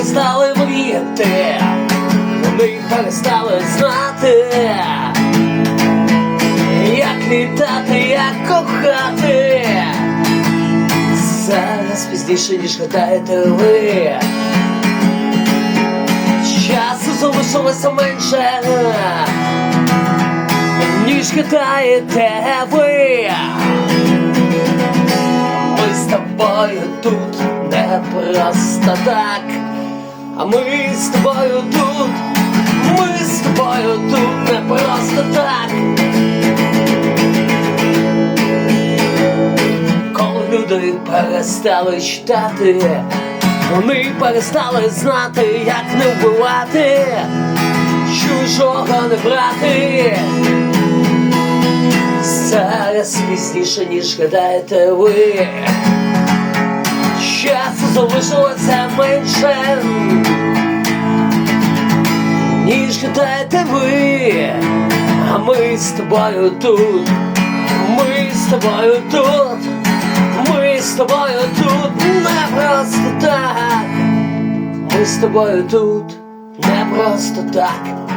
перестали мріяти, вони перестали знати, як літати, як кохати. Зараз пізніше, ніж гадаєте ви, часу залишилося менше, ніж гадаєте ви. Ми з тобою тут не просто так, а ми з тобою тут, ми з тобою тут не просто так. Коли люди перестали читати, вони перестали знати, як не вбивати, чужого не брати. Зараз пізніше, ніж гадаєте ви, часу залишилося менше, ніж гадаєте ви. А ми з тобою тут, ми з тобою тут, ми з тобою тут не просто так. Ми з тобою тут не просто так.